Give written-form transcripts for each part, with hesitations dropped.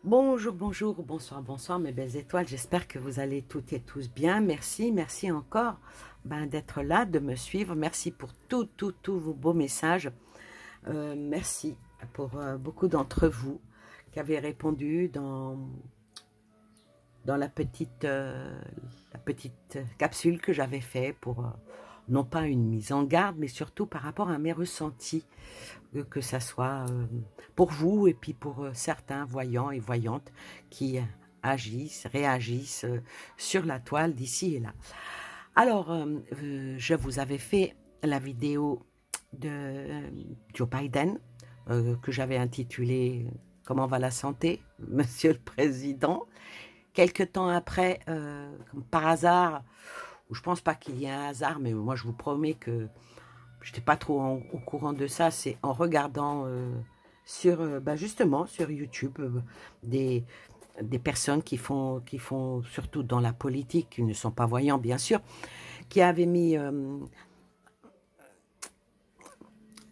Bonjour, bonjour, bonsoir, bonsoir mes belles étoiles. J'espère que vous allez toutes et tous bien. Merci, merci encore d'être là, de me suivre. Merci pour tous vos beaux messages. Merci pour beaucoup d'entre vous qui avez répondu dans la petite capsule que j'avais fait pour non pas une mise en garde, mais surtout par rapport à mes ressentis, que ça soit pour vous et puis pour certains voyants et voyantes qui agissent, réagissent sur la toile d'ici et là. Alors, je vous avais fait la vidéo de Joe Biden que j'avais intitulée Comment va la santé, Monsieur le Président. Quelque temps après, comme par hasard, ou je pense pas qu'il y ait un hasard, mais moi je vous promets que je n'étais pas trop au courant de ça, c'est en regardant sur, justement sur YouTube des personnes qui font, surtout dans la politique, qui ne sont pas voyants bien sûr, qui avaient mis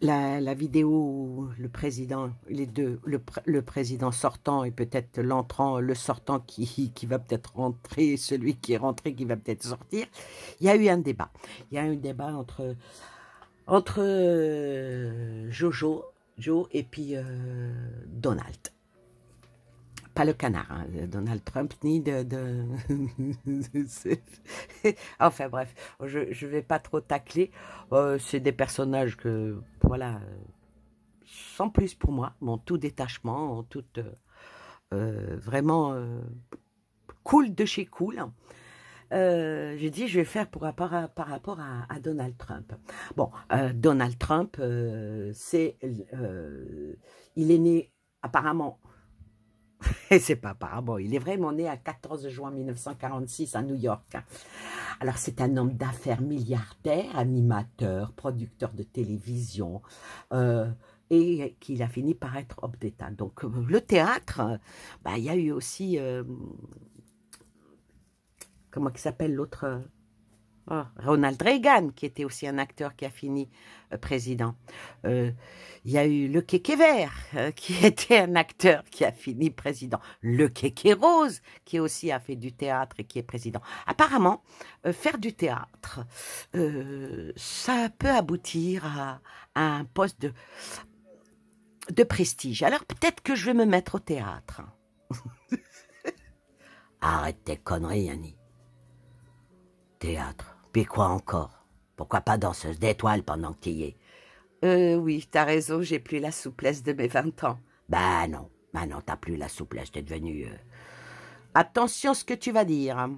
la vidéo où le président, les deux, le président sortant et peut-être l'entrant, le sortant qui va peut-être rentrer, celui qui est rentré qui va peut-être sortir, il y a eu un débat. Il y a eu un débat entre Joe et puis Donald. Pas le canard, hein, Donald Trump, ni enfin bref, je ne vais pas trop tacler. C'est des personnages que, voilà, sans plus pour moi, mon tout détachement, tout vraiment cool de chez cool. J'ai dit, je vais faire par rapport à Donald Trump. Bon, Donald Trump, il est né apparemment, et c'est pas apparemment, il est vraiment né à 14 juin 1946 à New York. Alors, c'est un homme d'affaires milliardaire, animateur, producteur de télévision, et qu'il a fini par être homme d'État. Donc, le théâtre, il y a eu aussi... comment il s'appelle l'autre Ronald Reagan, qui était aussi un acteur qui a fini président. Il y a eu le Kéké Vert, qui était un acteur qui a fini président. Le Kéké Rose, qui aussi a fait du théâtre et qui est président. Apparemment, faire du théâtre, ça peut aboutir à un poste de prestige. Alors peut-être que je vais me mettre au théâtre. Arrête tes conneries, Annie. Théâtre. Puis quoi encore? Pourquoi pas danseuse d'étoiles pendant que tu y es? Oui, t'as raison, j'ai plus la souplesse de mes 20 ans. Bah non, t'as plus la souplesse, t'es devenue... Attention ce que tu vas dire.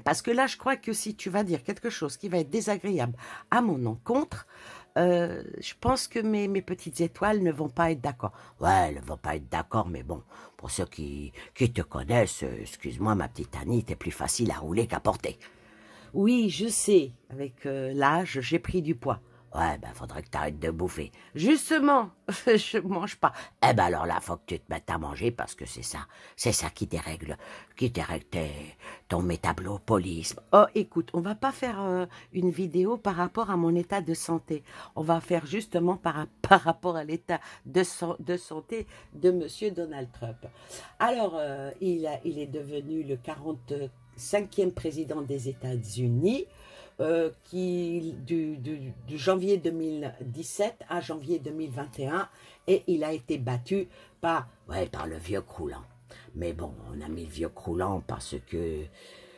Parce que là, je crois que si tu vas dire quelque chose qui va être désagréable à mon encontre, je pense que mes petites étoiles ne vont pas être d'accord. Ouais, elles ne vont pas être d'accord, mais bon, pour ceux qui te connaissent, excuse-moi ma petite Annie, t'es plus facile à rouler qu'à porter. Oui, je sais, avec l'âge, j'ai pris du poids. Ouais, faudrait que t'arrêtes de bouffer. Justement, je mange pas. Eh alors là, faut que tu te mettes à manger parce que c'est ça qui dérègle ton métabolisme. Oh, écoute, on va pas faire une vidéo par rapport à mon état de santé. On va faire justement par rapport à l'état de santé de Monsieur Donald Trump. Alors, il est devenu le 45e président des États-Unis. Du janvier 2017 à janvier 2021, et il a été battu par le vieux croulant. Mais bon, on a mis le vieux croulant parce que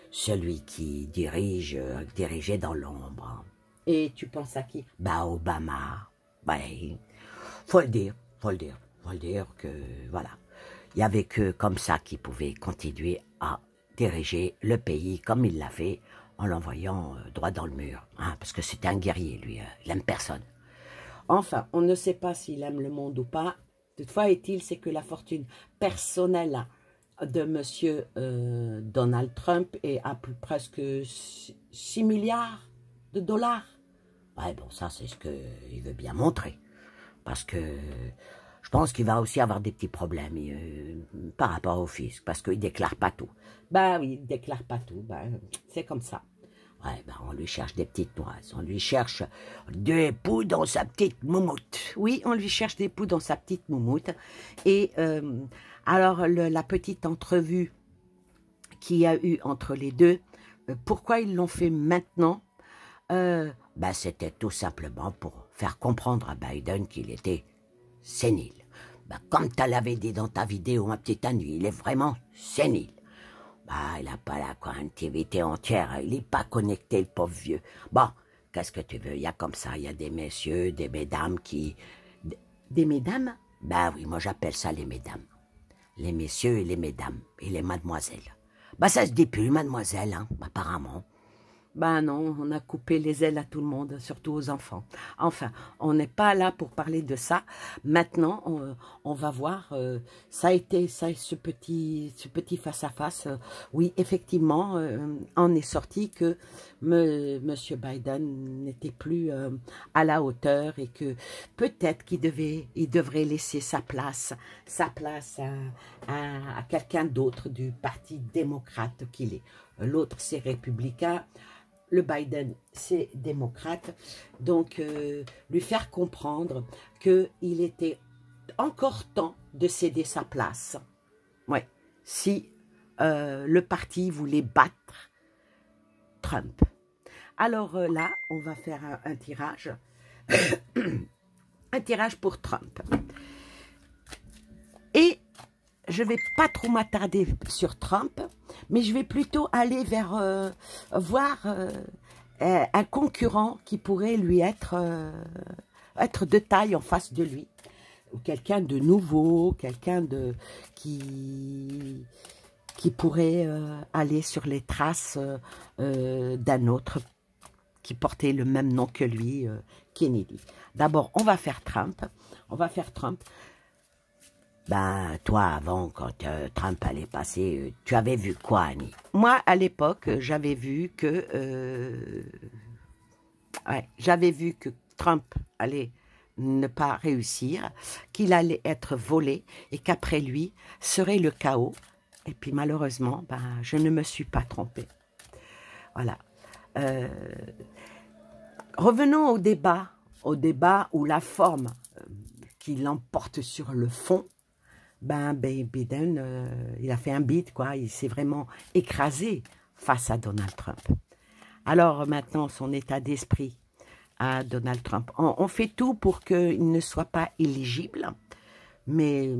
celui qui dirigeait dans l'ombre. Et tu penses à qui? Obama. Faut le dire que voilà, il n'y avait que comme ça qu'il pouvait continuer à diriger le pays comme il l'a fait, en l'envoyant droit dans le mur, hein, parce que c'était un guerrier, lui, il n'aime personne. Enfin, on ne sait pas s'il aime le monde ou pas. Toutefois, est-il, c'est que la fortune personnelle de Monsieur Donald Trump est à presque 6 milliards de dollars. Ouais, bon, ça, c'est ce qu'il veut bien montrer. Parce que je pense qu'il va aussi avoir des petits problèmes par rapport au fisc, parce qu'il ne déclare pas tout. Oui, il ne déclare pas tout, c'est comme ça. Ouais, on lui cherche des petites noises, on lui cherche des poux dans sa petite moumoute. Oui, on lui cherche des poux dans sa petite moumoute. Et Alors, la petite entrevue qu'il y a eu entre les deux, pourquoi ils l'ont fait maintenant? Ben, c'était tout simplement pour faire comprendre à Biden qu'il était sénile. Ben, comme tu l'avais dit dans ta vidéo, ma petite Annie, il est vraiment sénile. Bah, il n'a pas la connectivité entière, il n'est pas connecté, le pauvre vieux. Bon, qu'est-ce que tu veux, il y a comme ça, il y a des messieurs, des mesdames qui... Des mesdames? Ben oui, moi j'appelle ça les mesdames. Les messieurs et les mesdames, et les mademoiselles. Bah ça se dit plus, mademoiselle, hein, apparemment. Ben non, on a coupé les ailes à tout le monde, surtout aux enfants. Enfin, on n'est pas là pour parler de ça. Maintenant, on va voir. Ça a été ce petit face-à-face. Oui, effectivement, en est sorti que Monsieur Biden n'était plus à la hauteur et que peut-être il devrait laisser sa place à quelqu'un d'autre du Parti démocrate qu'il est. L'autre, c'est républicain. Le Biden, c'est démocrate, donc lui faire comprendre qu'il était encore temps de céder sa place. Ouais, si le parti voulait battre Trump. Alors là, on va faire un tirage, un tirage pour Trump. Et je ne vais pas trop m'attarder sur Trump, mais je vais plutôt aller vers voir un concurrent qui pourrait lui être de taille en face de lui. Ou quelqu'un de nouveau, quelqu'un qui pourrait aller sur les traces d'un autre qui portait le même nom que lui, Kennedy. D'abord, on va faire Trump. On va faire Trump. Ben, toi, avant, quand Trump allait passer, tu avais vu quoi, Annie? Moi, à l'époque, j'avais vu que... j'avais vu que Trump allait ne pas réussir, qu'il allait être volé et qu'après lui serait le chaos. Et puis, malheureusement, ben, je ne me suis pas trompée. Voilà. Revenons au débat où la forme qui l'emporte sur le fond, ben Biden, il a fait un beat, quoi. Il s'est vraiment écrasé face à Donald Trump. Alors maintenant, son état d'esprit à Donald Trump. On fait tout pour qu'il ne soit pas éligible, mais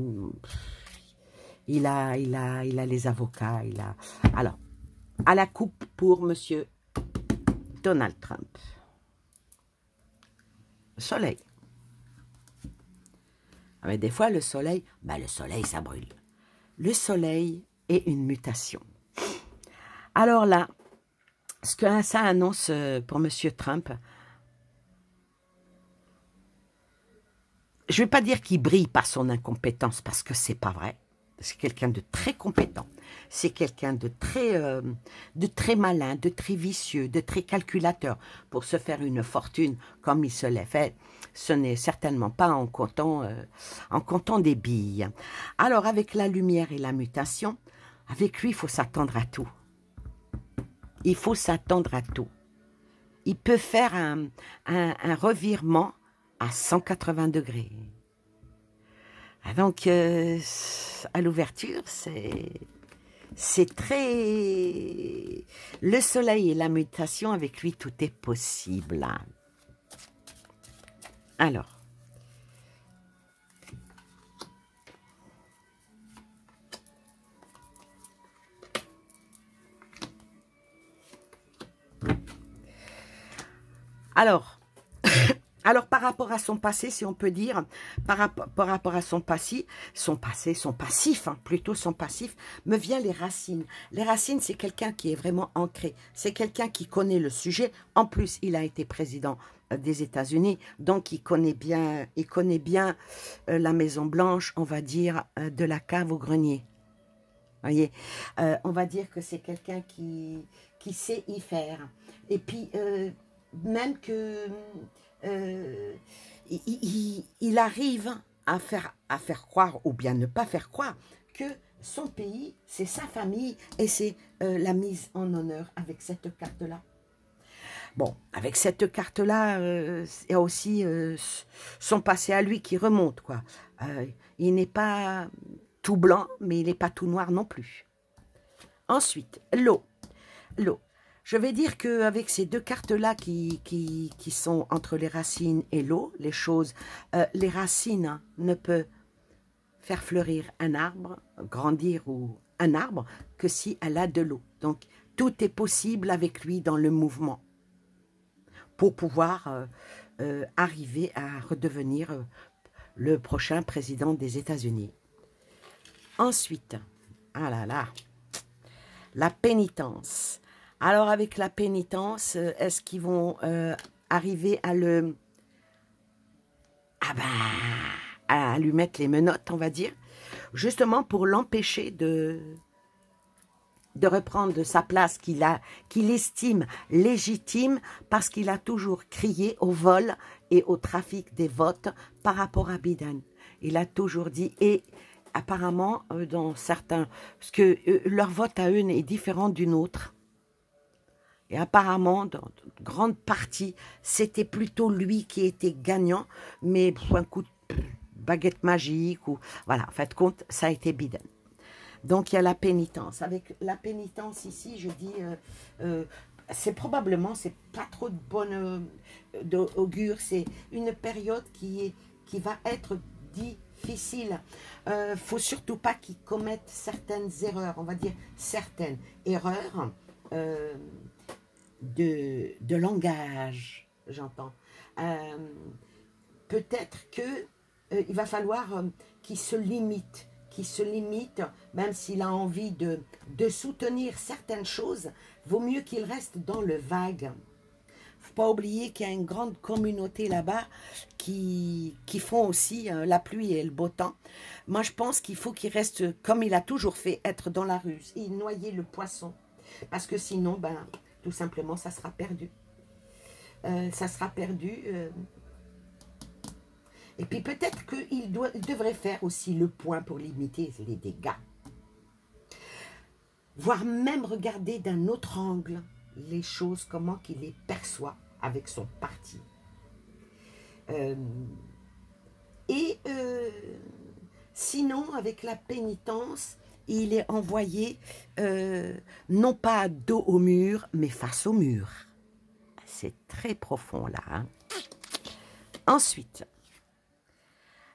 il a les avocats, Alors, à la coupe pour Monsieur Donald Trump. Soleil. Mais des fois, le soleil, ça brûle. Le soleil est une mutation. Alors là, ce que ça annonce pour M. Trump, je ne vais pas dire qu'il brille par son incompétence, parce que ce n'est pas vrai. C'est quelqu'un de très compétent. C'est quelqu'un de très malin, de très vicieux, de très calculateur. Pour se faire une fortune comme il se l'est fait, ce n'est certainement pas en comptant des billes. Alors, avec la lumière et la mutation, avec lui, il faut s'attendre à tout. Il faut s'attendre à tout. Il peut faire un revirement à 180 degrés. Donc, à l'ouverture, c'est très... Le soleil et la mutation, avec lui, tout est possible. Alors, alors, par rapport à son passé, si on peut dire, par rapport à son passif, plutôt son passif, me vient les racines. Les racines, c'est quelqu'un qui est vraiment ancré. C'est quelqu'un qui connaît le sujet. En plus, il a été président des États-Unis, donc il connaît bien la Maison Blanche, on va dire, de la cave au grenier. Voyez, on va dire que c'est quelqu'un qui sait y faire. Et puis, même que... il arrive à faire croire, ou bien ne pas faire croire, que son pays, c'est sa famille, et c'est la mise en honneur avec cette carte-là. Bon, avec cette carte-là, il y a aussi son passé à lui qui remonte, quoi. Il n'est pas tout blanc, mais il n'est pas tout noir non plus. Ensuite, l'eau. L'eau. Je vais dire qu'avec ces deux cartes-là qui sont entre les racines et l'eau, les choses, les racines ne peuvent faire fleurir un arbre, grandir ou un arbre, que si elle a de l'eau. Donc, tout est possible avec lui dans le mouvement pour pouvoir arriver à redevenir le prochain président des États-Unis. Ensuite, ah là là, la pénitence. Alors, avec la pénitence, est-ce qu'ils vont arriver à le... Ah ben, à lui mettre les menottes, on va dire, justement pour l'empêcher de reprendre sa place qu'il estime légitime parce qu'il a toujours crié au vol et au trafic des votes par rapport à Biden. Il a toujours dit, et apparemment, dans certains, parce que leur vote à eux est différent d'une autre. Et apparemment, dans une grande partie, c'était plutôt lui qui était gagnant, mais pour un coup de baguette magique, ou voilà, en fait de compte, ça a été Biden. Donc, il y a la pénitence. Avec la pénitence ici, je dis, c'est probablement, c'est pas trop de bonne augure, c'est une période qui va être difficile. Faut surtout pas qu'ils commettent certaines erreurs, on va dire certaines erreurs de langage, j'entends. Peut-être que il va falloir qu'il se limite, même s'il a envie de soutenir certaines choses, vaut mieux qu'il reste dans le vague. Faut pas oublier qu'il y a une grande communauté là-bas qui font aussi la pluie et le beau temps. Moi, je pense qu'il faut qu'il reste, comme il a toujours fait, être dans la ruse et noyer le poisson. Parce que sinon, ben, tout simplement, ça sera perdu. Ça sera perdu. Et puis peut-être qu'il devrait faire aussi le point pour limiter les dégâts. Voire même regarder d'un autre angle les choses, comment qu'il les perçoit avec son parti. Sinon, avec la pénitence, il est envoyé non pas dos au mur, mais face au mur. C'est très profond là. Hein. Ensuite,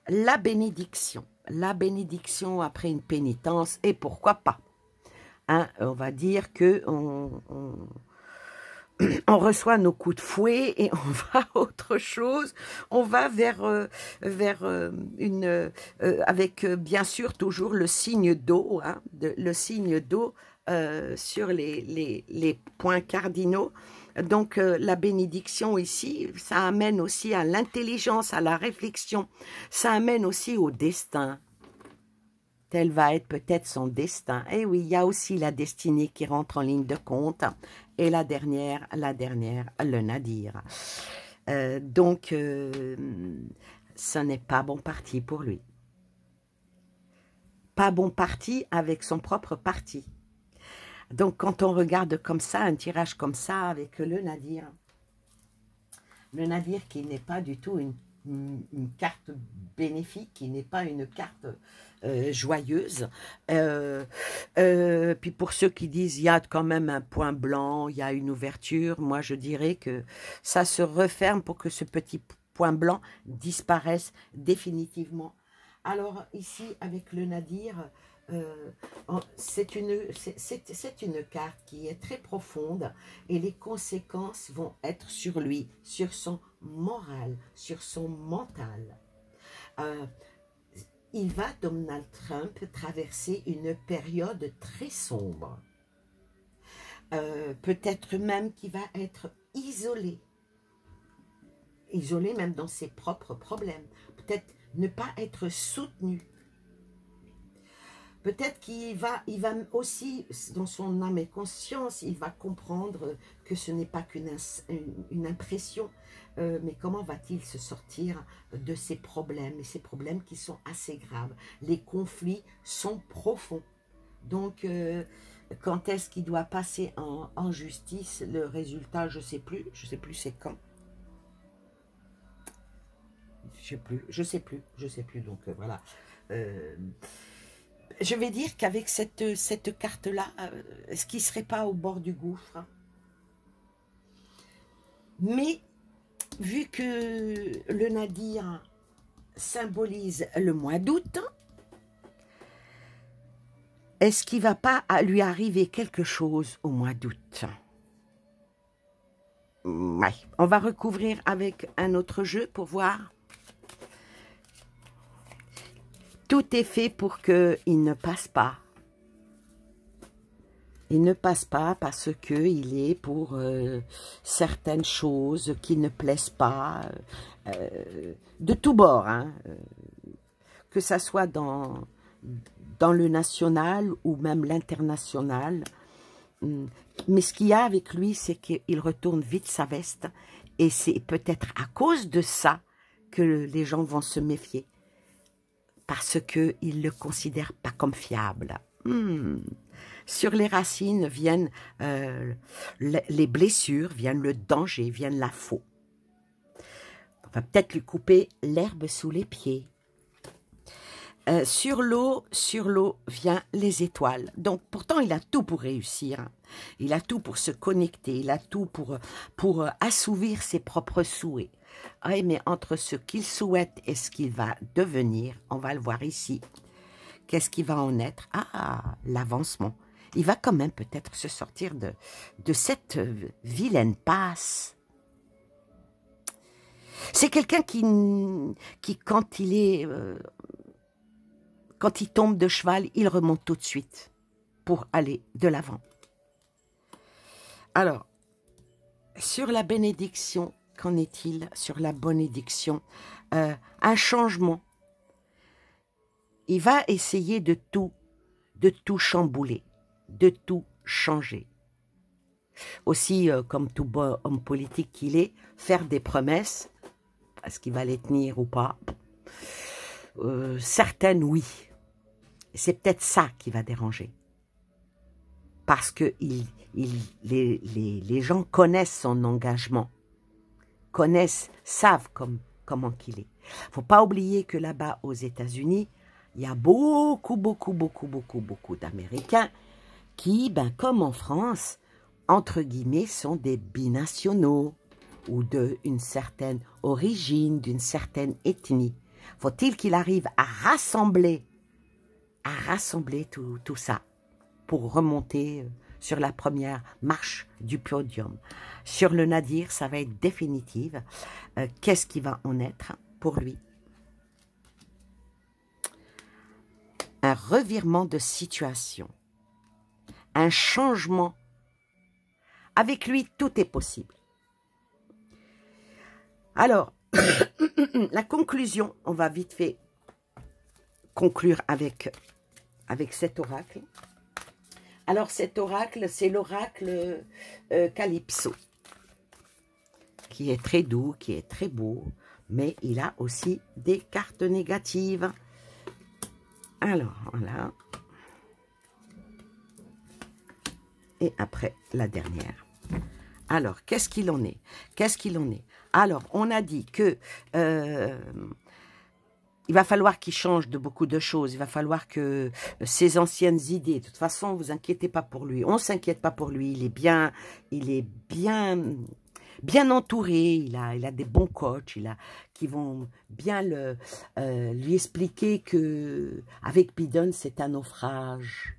la bénédiction. La bénédiction après une pénitence, et pourquoi pas. Hein, on va dire que on reçoit nos coups de fouet et on va à autre chose. On va vers avec bien sûr toujours le signe d'eau, hein, le signe d'eau sur les points cardinaux. Donc, la bénédiction ici, ça amène aussi à l'intelligence, à la réflexion. Ça amène aussi au destin. Tel va être peut-être son destin. Et oui, il y a aussi la destinée qui rentre en ligne de compte. Et la dernière, le nadir. Donc, ce n'est pas bon parti pour lui. Pas bon parti avec son propre parti. Donc, quand on regarde comme ça, un tirage comme ça, avec le nadir qui n'est pas du tout une carte bénéfique, qui n'est pas une carte joyeuse. Puis pour ceux qui disent, il y a quand même un point blanc, il y a une ouverture, moi je dirais que ça se referme pour que ce petit point blanc disparaisse définitivement. Alors ici, avec le nadir, c'est une carte qui est très profonde et les conséquences vont être sur lui, sur son moral, sur son mental. Il va, Donald Trump, traverser une période très sombre. Peut-être même qu'il va être isolé. Isolé même dans ses propres problèmes. Peut-être ne pas être soutenu. Peut-être qu'il va aussi, dans son âme et conscience, il va comprendre que ce n'est pas qu'une impression, mais comment va-t-il se sortir de ces problèmes, et ces problèmes qui sont assez graves. Les conflits sont profonds. Donc, quand est-ce qu'il doit passer en justice, le résultat, je ne sais plus c'est quand. Je sais plus, donc voilà. je vais dire qu'avec cette carte-là, est-ce qu'il ne serait pas au bord du gouffre? Mais, vu que le Nadir symbolise le mois d'août, est-ce qu'il ne va pas lui arriver quelque chose au mois d'août? Ouais. On va recouvrir avec un autre jeu pour voir. Tout est fait pour qu'il ne passe pas. Il ne passe pas parce qu'il est pour certaines choses qui ne plaisent pas, de tous bords, hein, que ça soit dans le national ou même l'international. Mais ce qu'il y a avec lui, c'est qu'il retourne vite sa veste, et c'est peut-être à cause de ça que les gens vont se méfier, parce qu'ils ne le considèrent pas comme fiable. Sur les racines viennent les blessures, viennent le danger, viennent la faute. On va peut-être lui couper l'herbe sous les pieds. Sur l'eau vient les étoiles. Donc, pourtant, il a tout pour réussir. Hein. Il a tout pour se connecter. Il a tout pour assouvir ses propres souhaits. Oui, mais entre ce qu'il souhaite et ce qu'il va devenir, on va le voir ici. Qu'est-ce qui va en être? Ah, l'avancement. Il va quand même peut-être se sortir de cette vilaine passe. C'est quelqu'un qui quand il est... quand il tombe de cheval, il remonte tout de suite pour aller de l'avant. Alors, sur la bénédiction, qu'en est-il sur la bénédiction? Un changement. Il va essayer de tout chambouler, de tout changer. Aussi, comme tout bon homme politique qu'il est, faire des promesses, est-ce qu'il va les tenir ou pas? Certaines, oui. C'est peut-être ça qui va déranger. Parce que les gens connaissent son engagement, savent comment qu'il est. Il ne faut pas oublier que là-bas, aux États-Unis, il y a beaucoup d'Américains qui, comme en France, entre guillemets, sont des binationaux ou d'une certaine origine, d'une certaine ethnie. Faut-il qu'il arrive à rassembler tout ça pour remonter sur la première marche du podium. Sur le Nadir, ça va être définitif. Qu'est-ce qui va en être pour lui? Un revirement de situation, un changement. Avec lui, tout est possible. Alors, la conclusion, on va vite fait conclure avec cet oracle. Alors, cet oracle, c'est l'oracle Calypso, qui est très doux, qui est très beau, mais il a aussi des cartes négatives. Alors, voilà. Et après, la dernière. Alors, qu'est-ce qu'il en est? Qu'est-ce qu'il en est? Alors, on a dit que il va falloir qu'il change de beaucoup de choses. Il va falloir que ses anciennes idées, de toute façon, vous inquiétez pas pour lui. On ne s'inquiète pas pour lui. Il est bien entouré. Il a des bons coachs. Qui vont bien lui expliquer que avec Biden, c'est un naufrage.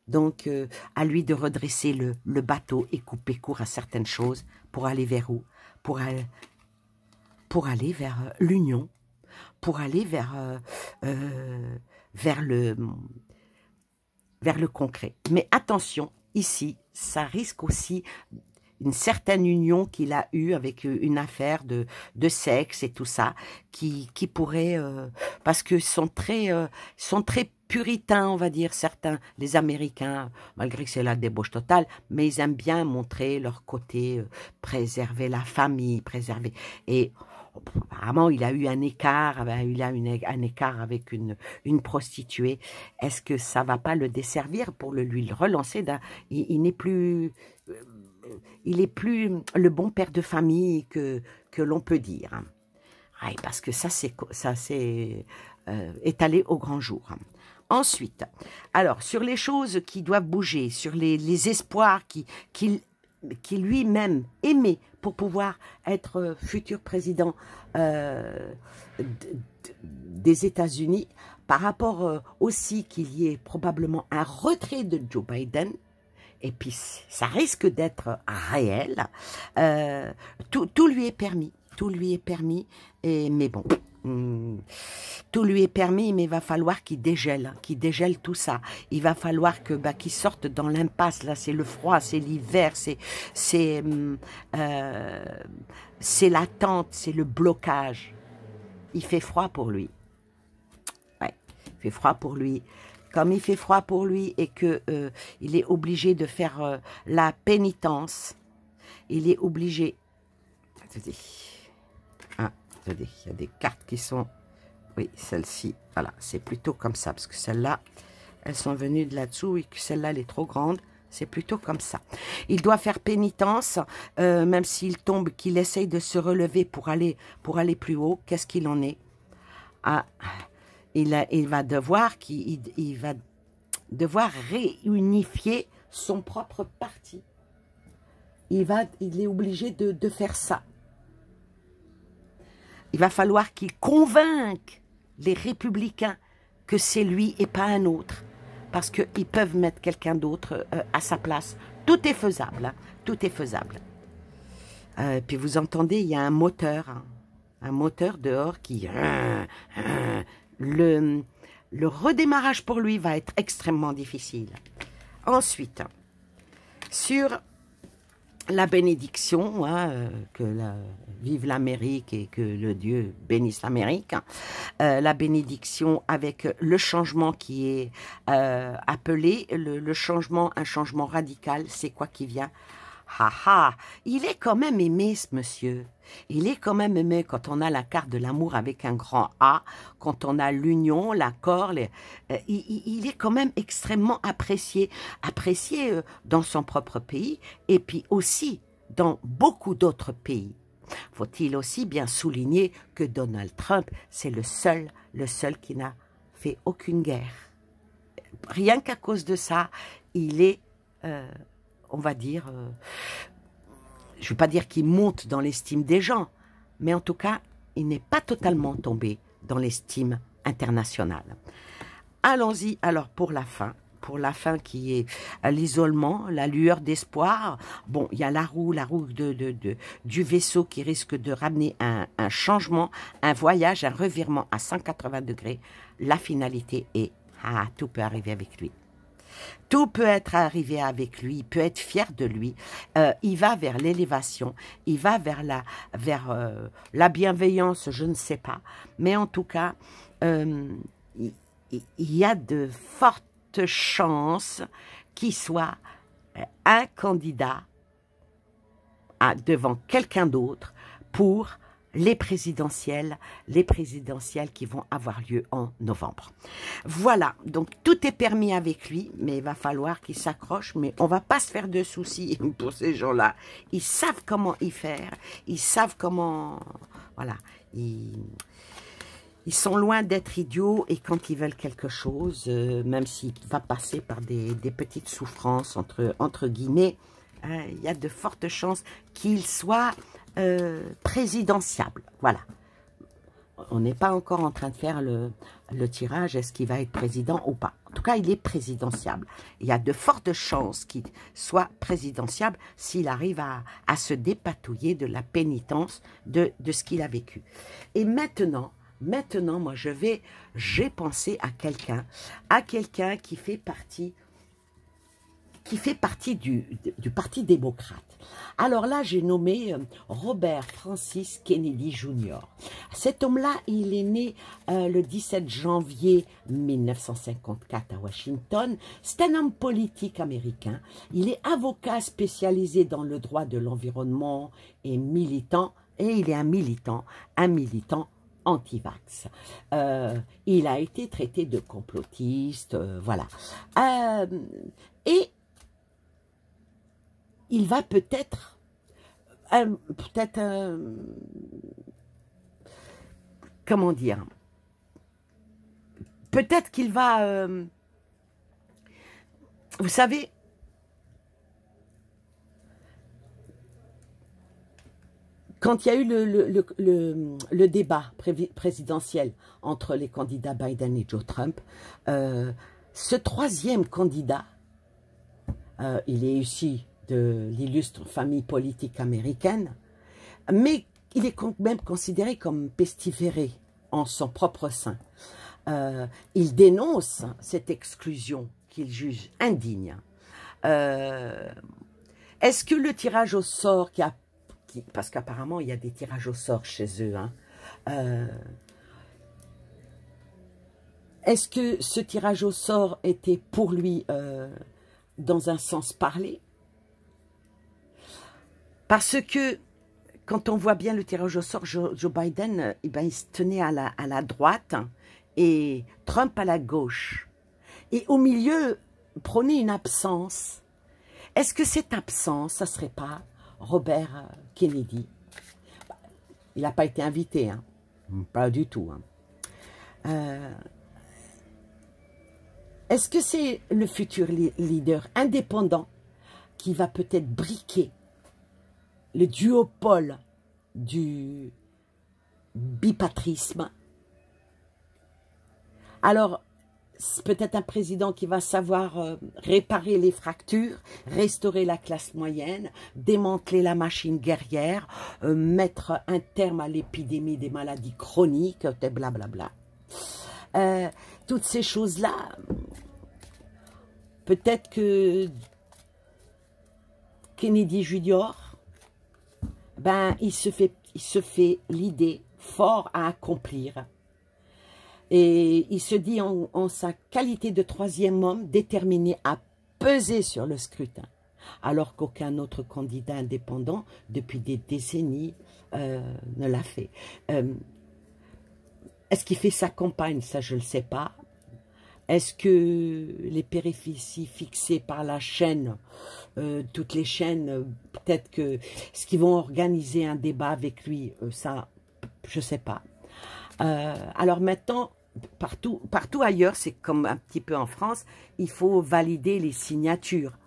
Donc, à lui de redresser le bateau et couper court à certaines choses pour aller vers où? Pour aller vers l'union, pour aller vers le concret. Mais attention, ici, ça risque aussi une certaine union qu'il a eue avec une affaire de sexe et tout ça, qui pourrait, parce que sont très puritains, on va dire, certains, les Américains, malgré que c'est la débauche totale, mais ils aiment bien montrer leur côté, préserver la famille, préserver. Et apparemment, il a eu un écart, un écart avec une prostituée. Est-ce que ça va pas le desservir pour lui relancer? Il n'est plus... il est plus le bon père de famille que l'on peut dire. Ouais, parce que ça c'est étalé au grand jour. Ensuite, alors, sur les choses qui doivent bouger, sur les espoirs qu'il lui-même émet pour pouvoir être futur président des États-Unis, par rapport aussi qu'il y ait probablement un retrait de Joe Biden, et puis ça risque d'être réel, tout lui est permis, tout lui est permis, mais bon... tout lui est permis, mais il va falloir qu'il dégèle tout ça. Il va falloir que qu'il sorte dans l'impasse. Là, c'est le froid, c'est l'hiver, c'est l'attente, c'est le blocage. Il fait froid pour lui. Ouais, il fait froid pour lui. Comme il fait froid pour lui et que il est obligé de faire la pénitence, il est obligé. Attendez. Attendez, il y a des cartes qui sont... Oui, celle-ci, voilà, c'est plutôt comme ça, parce que celles-là, elles sont venues de là-dessous, et que celle-là, elle est trop grande, c'est plutôt comme ça. Il doit faire pénitence, même s'il tombe, qu'il essaye de se relever pour aller plus haut. Qu'est-ce qu'il en est? Ah, il va devoir réunifier son propre parti. Il est obligé de faire ça. Il va falloir qu'il convainque les républicains que c'est lui et pas un autre. Parce qu'ils peuvent mettre quelqu'un d'autre à sa place. Tout est faisable. Hein, tout est faisable. Puis vous entendez, il y a un moteur. Hein, un moteur dehors qui... Le redémarrage pour lui va être extrêmement difficile. Ensuite, sur... la bénédiction, hein, vive l'Amérique et que le Dieu bénisse l'Amérique, hein, la bénédiction avec le changement qui est appelé, le changement, un changement radical, c'est quoi qui vient? Il est quand même aimé ce monsieur, il est quand même aimé quand on a la carte de l'amour avec un grand A, quand on a l'union, l'accord, il est quand même extrêmement apprécié dans son propre pays et puis aussi dans beaucoup d'autres pays. Faut-il aussi bien souligner que Donald Trump, c'est le seul qui n'a fait aucune guerre. Rien qu'à cause de ça, il est... on va dire, je ne veux pas dire qu'il monte dans l'estime des gens, mais en tout cas, il n'est pas totalement tombé dans l'estime internationale. Allons-y alors pour la fin qui est l'isolement, la lueur d'espoir. Bon, il y a la roue du vaisseau qui risque de ramener un changement, un voyage, un revirement à 180 degrés. La finalité est, tout peut arriver avec lui. Tout peut être arrivé avec lui, il peut être fier de lui, il va vers l'élévation, il va vers la bienveillance, je ne sais pas, mais en tout cas, il y a de fortes chances qu'il soit un candidat devant quelqu'un d'autre pour les présidentielles qui vont avoir lieu en novembre. Voilà, donc tout est permis avec lui, mais il va falloir qu'il s'accroche, mais on va pas se faire de soucis pour ces gens-là. Ils savent comment y faire, ils savent comment... Voilà, ils sont loin d'être idiots et quand ils veulent quelque chose, même s'il va passer par des petites souffrances, entre guillemets, il y a de fortes chances qu'il soit... présidentiable, voilà. On n'est pas encore en train de faire le tirage, est-ce qu'il va être président ou pas. En tout cas, il est présidentiable. Il y a de fortes chances qu'il soit présidentiable s'il arrive à se dépatouiller de la pénitence de ce qu'il a vécu. Et maintenant, moi, j'ai pensé à quelqu'un qui fait partie du Parti démocrate. Alors là, j'ai nommé Robert Francis Kennedy Jr. Cet homme-là, il est né le 17 janvier 1954 à Washington. C'est un homme politique américain. Il est avocat spécialisé dans le droit de l'environnement et militant, et il est un militant anti-vax. Il a été traité de complotiste, voilà. Et il va peut-être, comment dire, peut-être qu'il va... vous savez, quand il y a eu le débat présidentiel entre les candidats Biden et Joe Trump, ce troisième candidat, il est issu de l'illustre famille politique américaine, mais il est quand même considéré comme pestiféré en son propre sein. Il dénonce cette exclusion qu'il juge indigne. Est-ce que le tirage au sort parce qu'apparemment il y a des tirages au sort chez eux, hein, est-ce que ce tirage au sort était pour lui dans un sens parlé? Parce que quand on voit bien le tirage au sort, Joe Biden, eh ben, il se tenait à la droite et Trump à la gauche. Et au milieu, prenait une absence. Est-ce que cette absence, ça ne serait pas Robert Kennedy? Il n'a pas été invité, hein. Pas du tout. Hein. Est-ce que c'est le futur leader indépendant qui va peut-être briquer le duopole du bipatrisme? Alors, c'est peut-être un président qui va savoir réparer les fractures, restaurer la classe moyenne, démanteler la machine guerrière, mettre un terme à l'épidémie des maladies chroniques, blablabla. Toutes ces choses-là, peut-être que Kennedy Junior, ben, il se fait l'idée fort à accomplir. Et il se dit en sa qualité de troisième homme déterminé à peser sur le scrutin, alors qu'aucun autre candidat indépendant depuis des décennies ne l'a fait. Est-ce qu'il fait sa campagne? Ça, je ne le sais pas. Est-ce que les péripéties fixées par la chaîne, toutes les chaînes, peut-être que ce qu'ils vont organiser un débat avec lui, ça, je ne sais pas. Alors maintenant, partout ailleurs, c'est comme un petit peu en France, il faut valider les signatures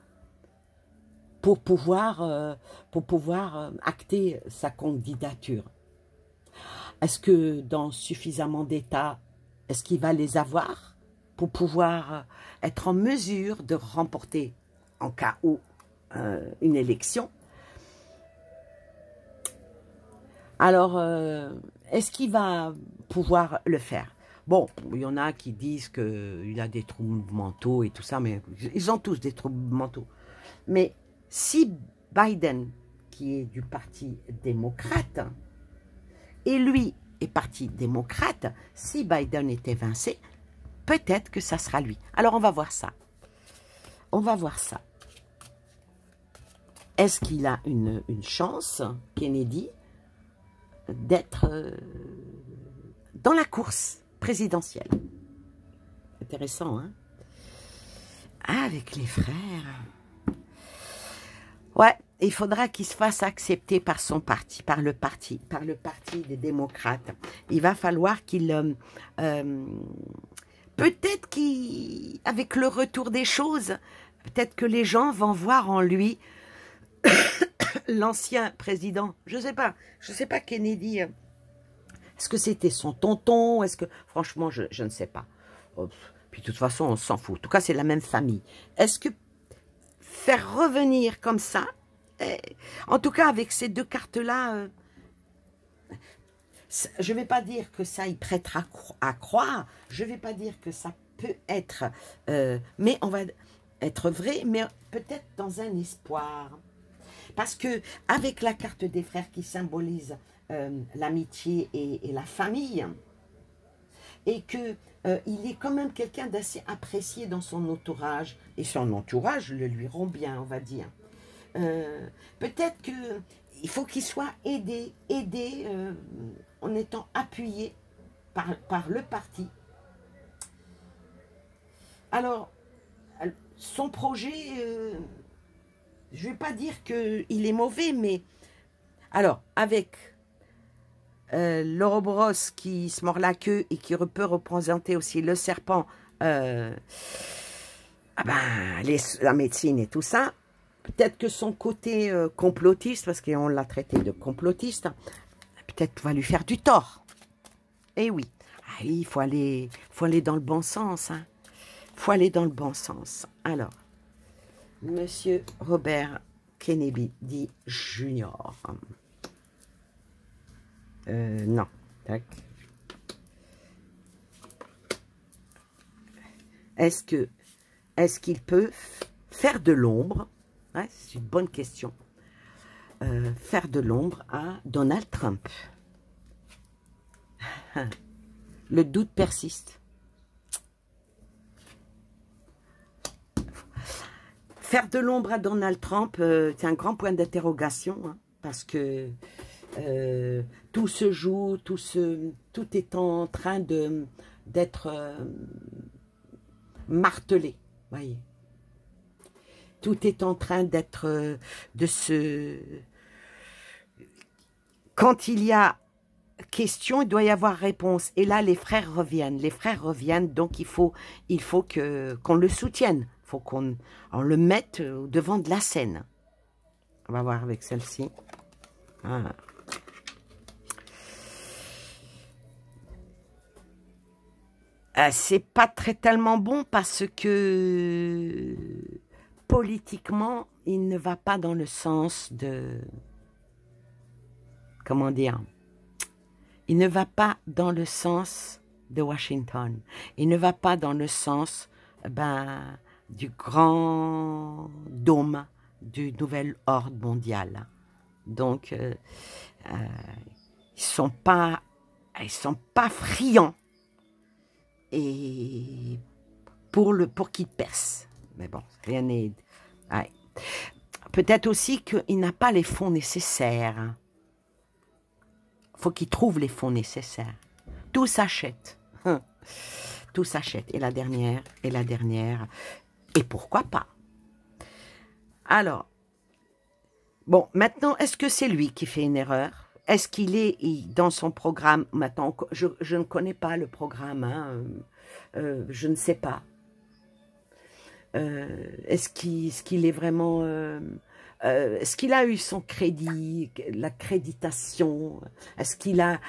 pour pouvoir acter sa candidature. Est-ce que dans suffisamment d'États, est-ce qu'il va les avoir pour pouvoir être en mesure de remporter, en cas où, une élection? Alors, est-ce qu'il va pouvoir le faire? Bon, il y en a qui disent qu'il a des troubles mentaux et tout ça, mais ils ont tous des troubles mentaux. Mais si Biden, qui est du parti démocrate, et lui est parti démocrate, si Biden est évincé, peut-être que ça sera lui. Alors, on va voir ça. On va voir ça. Est-ce qu'il a une chance, Kennedy, d'être dans la course présidentielle? Intéressant, hein? Ah, avec les frères. Ouais, il faudra qu'il se fasse accepter par son parti, par le parti des démocrates. Il va falloir qu'il... peut-être qu'avec le retour des choses, peut-être que les gens vont voir en lui l'ancien président. Je sais pas Kennedy. Est-ce que c'était son tonton? Est-ce que, franchement, je ne sais pas. Puis de toute façon, on s'en fout. En tout cas, c'est la même famille. Est-ce que faire revenir comme ça, en tout cas avec ces deux cartes-là, je ne vais pas dire que ça y prêtera à croire. Je ne vais pas dire que ça peut être, mais on va être vrai, mais peut-être dans un espoir. Parce que avec la carte des frères qui symbolise l'amitié et la famille, et que il est quand même quelqu'un d'assez apprécié dans son entourage, et son entourage le lui rend bien, on va dire. Peut-être qu'il faut qu'il soit aidé en étant appuyé par le parti. Alors, son projet, je ne vais pas dire qu'il est mauvais, mais alors, avec l'Ouroboros qui se mord la queue et qui peut représenter aussi le serpent, la médecine et tout ça. Peut-être que son côté complotiste, parce qu'on l'a traité de complotiste, peut-être va lui faire du tort. Eh oui, il faut aller dans le bon sens. Hein. Faut aller dans le bon sens. Alors, Monsieur Robert Kennedy dit Junior. Non. Tac. Est-ce qu'il peut faire de l'ombre? Ouais, c'est une bonne question. Faire de l'ombre à Donald Trump. Le doute persiste. Faire de l'ombre à Donald Trump, c'est un grand point d'interrogation, hein, parce que tout se joue, tout est en train d'être martelé, voyez. Tout est en train d'être, quand il y a question, il doit y avoir réponse. Et là, les frères reviennent. Les frères reviennent, donc il faut qu'on le soutienne. Il faut qu'on le mette au devant de la scène. On va voir avec celle-ci. Ah. C'est pas tellement bon parce que politiquement, il ne va pas dans le sens de... Comment dire? Il ne va pas dans le sens de Washington. Il ne va pas dans le sens du grand dôme du nouvel ordre mondial. Donc, ils sont pas friands et pour qu'il perce. Mais bon, rien n'est... Ouais. Peut-être aussi qu'il n'a pas les fonds nécessaires. Faut qu'il trouve les fonds nécessaires. Tout s'achète. Tout s'achète. Et la dernière, et la dernière. Et pourquoi pas? Alors, bon, maintenant, est-ce que c'est lui qui fait une erreur? Est-ce qu'il est dans son programme? Maintenant, je ne connais pas le programme. Hein, je ne sais pas. Est-ce qu'il est vraiment... est-ce qu'il a eu son crédit, l'accréditation? Est-ce qu'il a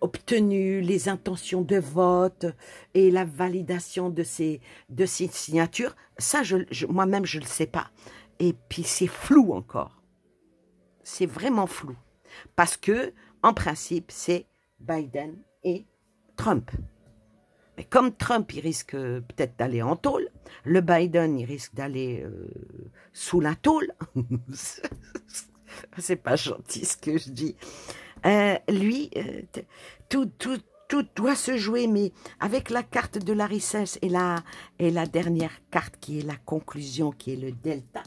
obtenu les intentions de vote et la validation de ses signatures? Ça, moi-même, je ne le sais pas. Et puis, c'est flou encore. C'est vraiment flou. Parce que, en principe, c'est Biden et Trump. Mais comme Trump, il risque peut-être d'aller en tôle, le Biden, il risque d'aller sous la tôle. C'est pas gentil ce que je dis. Lui, tout doit se jouer, mais avec la carte de la richesse et la dernière carte qui est la conclusion, qui est le delta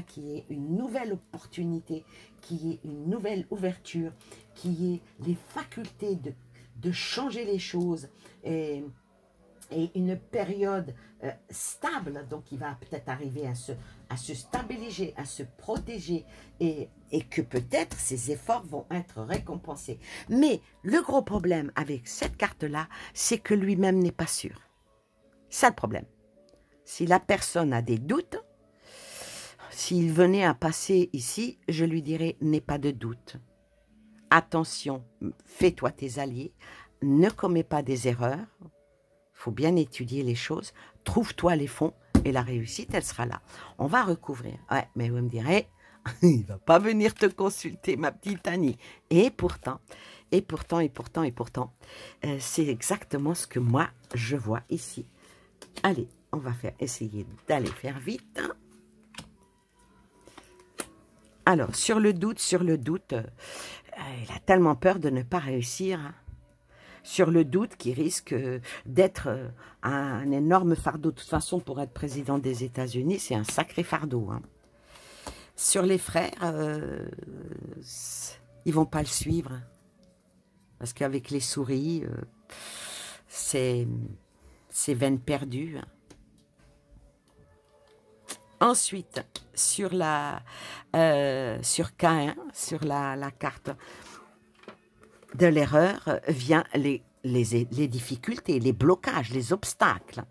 qui est une nouvelle opportunité, qui est une nouvelle ouverture, qui est les facultés de changer les choses et une période stable, donc il va peut-être arriver à se stabiliser, à se protéger et que peut-être ses efforts vont être récompensés. Mais le gros problème avec cette carte-là, c'est que lui-même n'est pas sûr. C'est le problème. Si la personne a des doutes, s'il venait à passer ici, je lui dirais, n'aie pas de doute. Attention, fais-toi tes alliés, ne commets pas des erreurs, il faut bien étudier les choses, trouve-toi les fonds et la réussite, elle sera là. On va recouvrir. Ouais, mais vous me direz, il ne va pas venir te consulter, ma petite Annie. Et pourtant, c'est exactement ce que moi, je vois ici. Allez, on va essayer d'aller faire vite. Alors, sur le doute, il a tellement peur de ne pas réussir. Hein. Sur le doute qui risque d'être un énorme fardeau. De toute façon, pour être président des États-Unis, c'est un sacré fardeau. Hein. Sur les frères, ils vont pas le suivre. Parce qu'avec les souris, c'est veine perdue. Hein. Ensuite, sur K1, sur la carte, de l'erreur vient les difficultés, les blocages, les obstacles.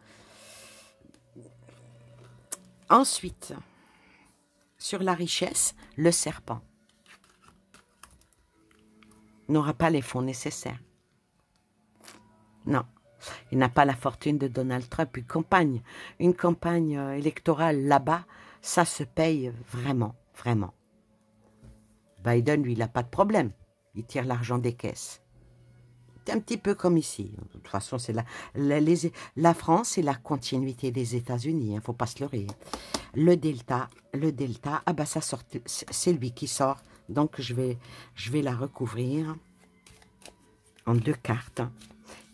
Ensuite, sur la richesse, le serpent n'aura pas les fonds nécessaires. Non, il n'a pas la fortune de Donald Trump. Une campagne électorale là-bas, ça se paye vraiment, vraiment. Biden, lui, il n'a pas de problème. Il tire l'argent des caisses. C'est un petit peu comme ici. De toute façon, c'est la France, c'est la continuité des États-Unis. Il ne faut pas se leurrer. Le delta, ah ben ça sort, c'est lui qui sort. Donc, je vais la recouvrir en 2 cartes.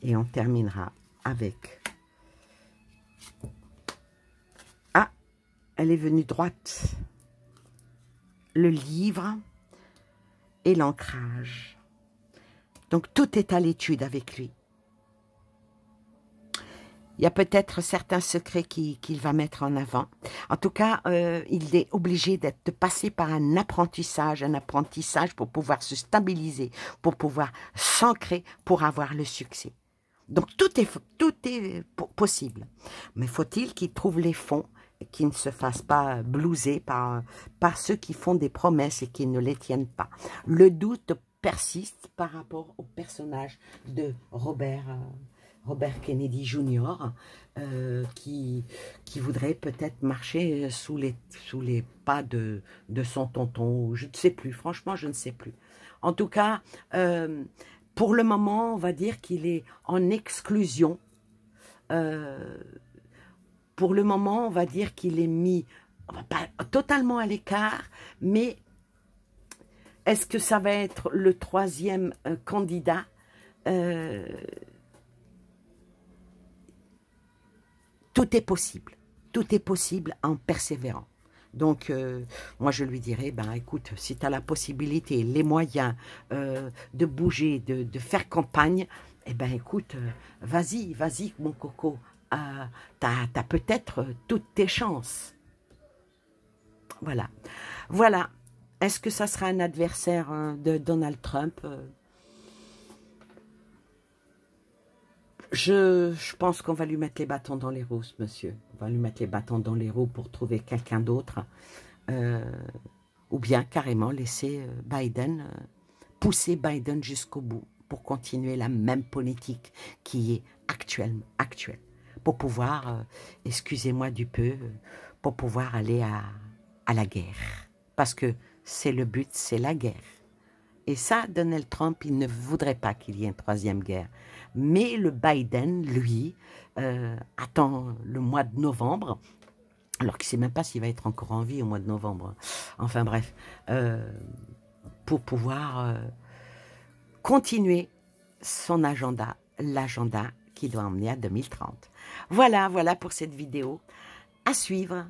Et on terminera avec... Ah, elle est venue droite. Le livre et l'ancrage. Donc, tout est à l'étude avec lui. Il y a peut-être certains secrets qu'il va mettre en avant. En tout cas, il est obligé de passer par un apprentissage pour pouvoir se stabiliser, pour pouvoir s'ancrer, pour avoir le succès. Donc, tout est possible. Mais faut-il qu'il trouve les fonds et qu'il ne se fasse pas blouser par ceux qui font des promesses et qui ne les tiennent pas. Le doute persiste par rapport au personnage de Robert Kennedy Jr. Qui voudrait peut-être marcher sous les pas de son tonton. Je ne sais plus, franchement, je ne sais plus. En tout cas, pour le moment, on va dire qu'il est en exclusion. Pour le moment, on va dire qu'il est mis, pas totalement à l'écart, mais est-ce que ça va être le 3e candidat? Tout est possible en persévérant. Donc, moi, je lui dirais, ben, écoute, si tu as la possibilité, les moyens de bouger, de faire campagne, eh ben, écoute, vas-y, mon coco, t'as peut-être toutes tes chances. Voilà. Voilà. Est-ce que ça sera un adversaire de Donald Trump? Je pense qu'on va lui mettre les bâtons dans les roues, monsieur. On va lui mettre les bâtons dans les roues pour trouver quelqu'un d'autre. Ou bien carrément laisser Biden, pousser Biden jusqu'au bout pour continuer la même politique qui est actuelle. Pour pouvoir, excusez-moi du peu, pour pouvoir aller à la guerre. Parce que c'est le but, c'est la guerre. Et ça, Donald Trump, il ne voudrait pas qu'il y ait une 3e guerre. Mais le Biden, lui, attend le mois de novembre, alors qu'il ne sait même pas s'il va être encore en vie au mois de novembre. Enfin bref, pour pouvoir continuer son agenda, l'agenda qui doit emmener à 2030. Voilà pour cette vidéo. À suivre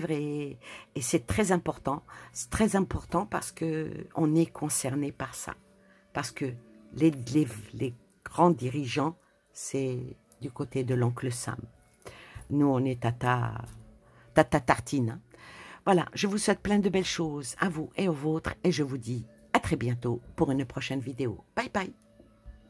et c'est très important. C'est très important parce qu'on est concerné par ça. Parce que les grands dirigeants, c'est du côté de l'oncle Sam. Nous, on est tata tartine. Hein. Voilà, je vous souhaite plein de belles choses à vous et aux vôtres et je vous dis à très bientôt pour une prochaine vidéo. Bye bye.